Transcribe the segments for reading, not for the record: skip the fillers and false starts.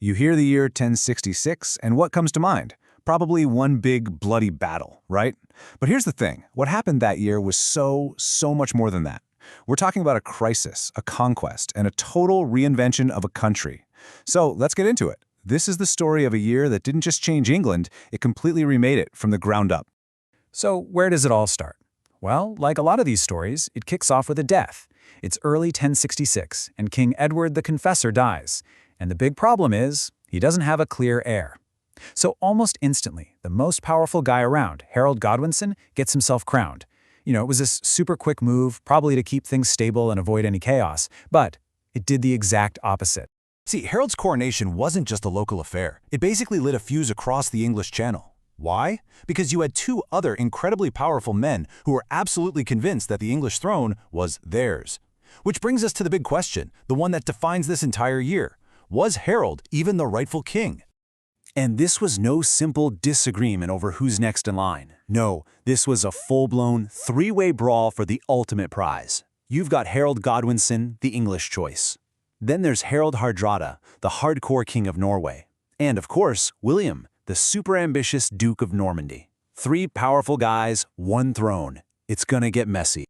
You hear the year 1066, and what comes to mind? Probably one big bloody battle, right? But here's the thing. What happened that year was so much more than that. We're talking about a crisis, a conquest, and a total reinvention of a country. So let's get into it. This is the story of a year that didn't just change England, it completely remade it from the ground up. So where does it all start? Well, like a lot of these stories, it kicks off with a death. It's early 1066, and King Edward the Confessor dies. And the big problem is, he doesn't have a clear heir. So almost instantly, the most powerful guy around, Harold Godwinson, gets himself crowned. It was this super quick move, probably to keep things stable and avoid any chaos, but it did the exact opposite. See, Harold's coronation wasn't just a local affair. It basically lit a fuse across the English Channel. Why? Because you had two other incredibly powerful men who were absolutely convinced that the English throne was theirs. Which brings us to the big question, the one that defines this entire year. Was Harold even the rightful king? And this was no simple disagreement over who's next in line. No, this was a full-blown, three-way brawl for the ultimate prize. You've got Harold Godwinson, the English choice. Then there's Harald Hardrada, the hardcore king of Norway. And of course, William, the super-ambitious Duke of Normandy. Three powerful guys, one throne. It's gonna get messy.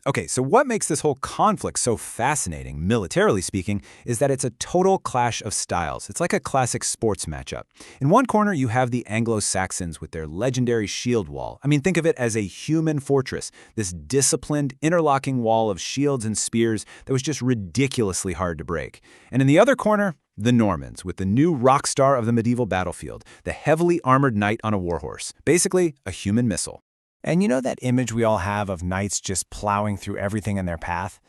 Okay, so what makes this whole conflict so fascinating, militarily speaking, is that it's a total clash of styles. It's like a classic sports matchup. In one corner, you have the Anglo-Saxons with their legendary shield wall. I mean, think of it as a human fortress, this disciplined, interlocking wall of shields and spears that was just ridiculously hard to break. And in the other corner, the Normans, with the new rock star of the medieval battlefield, the heavily armored knight on a warhorse, basically a human missile. And you know that image we all have of knights just plowing through everything in their path?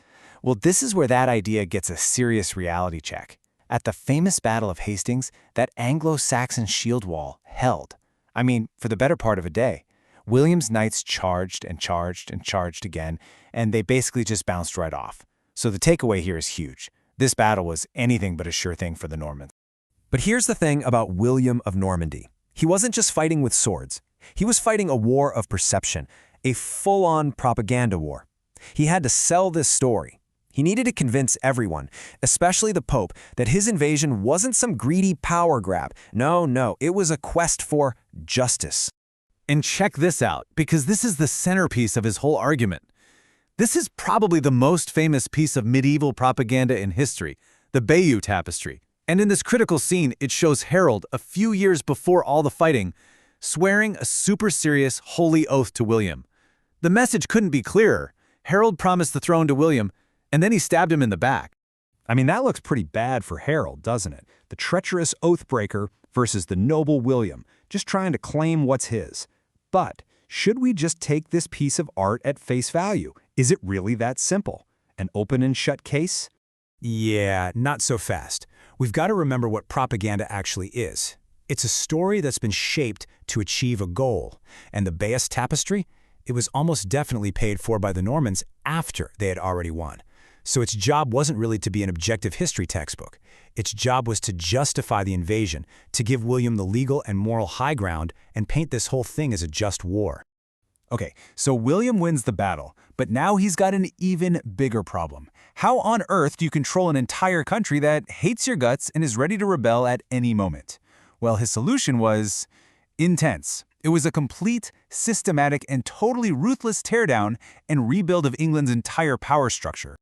Well, this is where that idea gets a serious reality check. At the famous Battle of Hastings, that Anglo-Saxon shield wall held. I mean, for the better part of a day. William's knights charged and charged and charged again, and they basically just bounced right off. So the takeaway here is huge. This battle was anything but a sure thing for the Normans. But here's the thing about William of Normandy. He wasn't just fighting with swords. He was fighting a war of perception, a full-on propaganda war. He had to sell this story. He needed to convince everyone, especially the Pope, that his invasion wasn't some greedy power grab. No, it was a quest for justice. And check this out, because this is the centerpiece of his whole argument. This is probably the most famous piece of medieval propaganda in history, the Bayeux Tapestry. And in this critical scene, it shows Harold, a few years before all the fighting, swearing a super serious, holy oath to William. The message couldn't be clearer. Harold promised the throne to William, and then he stabbed him in the back. I mean, that looks pretty bad for Harold, doesn't it? The treacherous oath-breaker versus the noble William, just trying to claim what's his. But should we just take this piece of art at face value? Is it really that simple? An open and shut case? Yeah, not so fast. We've got to remember what propaganda actually is. It's a story that's been shaped to achieve a goal. And the Bayeux Tapestry? It was almost definitely paid for by the Normans after they had already won. So its job wasn't really to be an objective history textbook. Its job was to justify the invasion, to give William the legal and moral high ground, and paint this whole thing as a just war. Okay, so William wins the battle, but now he's got an even bigger problem. How on earth do you control an entire country that hates your guts and is ready to rebel at any moment? Well, his solution was intense. It was a complete, systematic, and totally ruthless teardown and rebuild of England's entire power structure.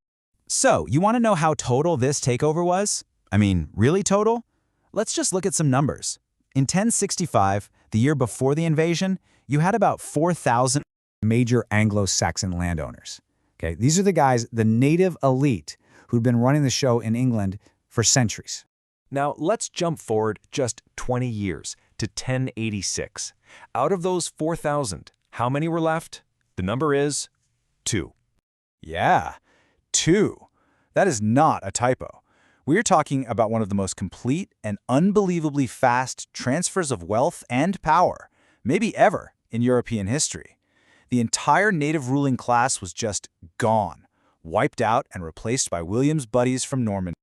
So, you want to know how total this takeover was? I mean, really total? Let's just look at some numbers. In 1065, the year before the invasion, you had about 4,000 major Anglo-Saxon landowners. Okay, these are the guys, the native elite, who'd been running the show in England for centuries. Now, let's jump forward just 20 years to 1086. Out of those 4,000, how many were left? The number is 2. Yeah, 2. That is not a typo. We're talking about one of the most complete and unbelievably fast transfers of wealth and power, maybe ever, in European history. The entire native ruling class was just gone, wiped out and replaced by William's buddies from Normandy.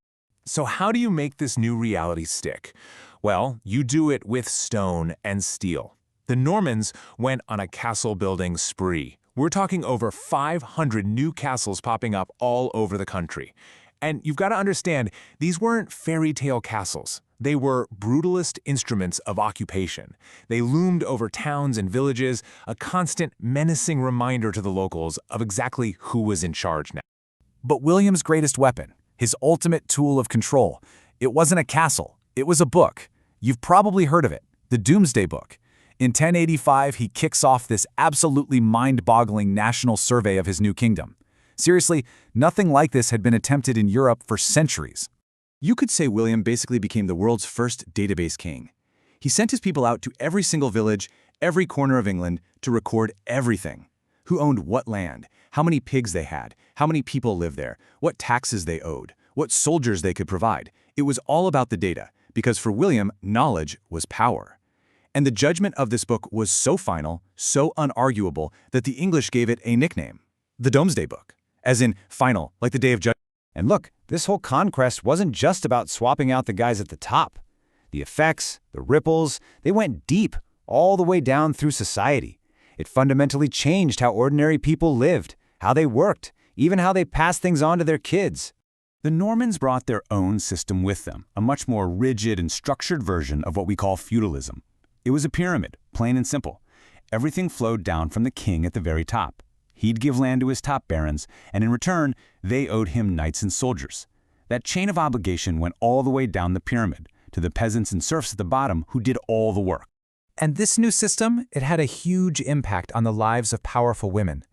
So how do you make this new reality stick? Well, you do it with stone and steel. The Normans went on a castle-building spree. We're talking over 500 new castles popping up all over the country. And you've got to understand, these weren't fairy tale castles. They were brutalist instruments of occupation. They loomed over towns and villages, a constant menacing reminder to the locals of exactly who was in charge now. But William's greatest weapon, his ultimate tool of control, it wasn't a castle, it was a book. You've probably heard of it, the Doomsday Book. In 1085, he kicks off this absolutely mind-boggling national survey of his new kingdom. Seriously, nothing like this had been attempted in Europe for centuries. You could say William basically became the world's first database king. He sent his people out to every single village, every corner of England, to record everything. Who owned what land, how many pigs they had, how many people lived there, what taxes they owed, what soldiers they could provide. It was all about the data, because for William, knowledge was power. And the judgment of this book was so final, so unarguable, that the English gave it a nickname, the Domesday Book, as in final, like the Day of Judgment. And look, this whole conquest wasn't just about swapping out the guys at the top. The effects, the ripples, they went deep, all the way down through society. It fundamentally changed how ordinary people lived, how they worked, even how they passed things on to their kids. The Normans brought their own system with them, a much more rigid and structured version of what we call feudalism. It was a pyramid, plain and simple. Everything flowed down from the king at the very top. He'd give land to his top barons, and in return, they owed him knights and soldiers. That chain of obligation went all the way down the pyramid, to the peasants and serfs at the bottom who did all the work. And this new system, it had a huge impact on the lives of powerful women.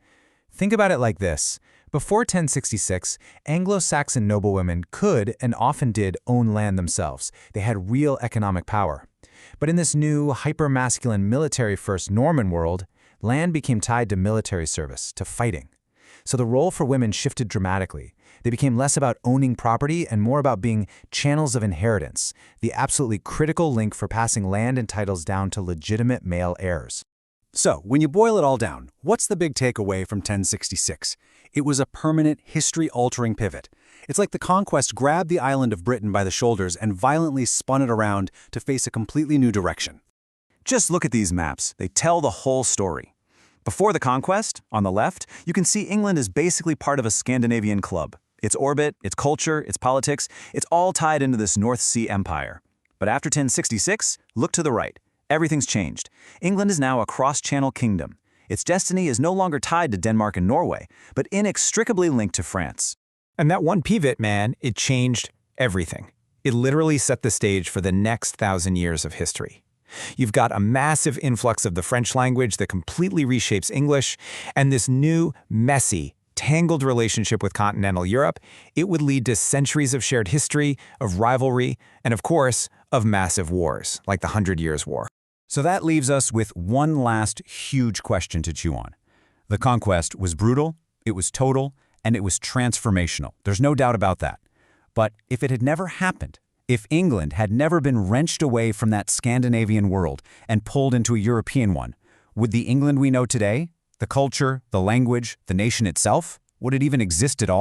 Think about it like this. Before 1066, Anglo-Saxon noblewomen could, and often did, own land themselves. They had real economic power. But in this new, hyper-masculine military-first Norman world, land became tied to military service, to fighting. So the role for women shifted dramatically. They became less about owning property and more about being channels of inheritance, the absolutely critical link for passing land and titles down to legitimate male heirs. So, when you boil it all down, what's the big takeaway from 1066? It was a permanent, history-altering pivot. It's like the conquest grabbed the island of Britain by the shoulders and violently spun it around to face a completely new direction. Just look at these maps. They tell the whole story. Before the conquest, on the left, you can see England is basically part of a Scandinavian club. Its orbit, its culture, its politics, it's all tied into this North Sea empire. But after 1066, look to the right. Everything's changed. England is now a cross-channel kingdom. Its destiny is no longer tied to Denmark and Norway, but inextricably linked to France. And that one pivot, man, it changed everything. It literally set the stage for the next 1,000 years of history. You've got a massive influx of the French language that completely reshapes English, and this new, messy, tangled relationship with continental Europe, it would lead to centuries of shared history, of rivalry, and of course, of massive wars, like the 100 Years' War. So that leaves us with one last huge question to chew on. The conquest was brutal, it was total, and it was transformational. There's no doubt about that. But if it had never happened, if England had never been wrenched away from that Scandinavian world and pulled into a European one, would the England we know today, the culture, the language, the nation itself, would it even exist at all?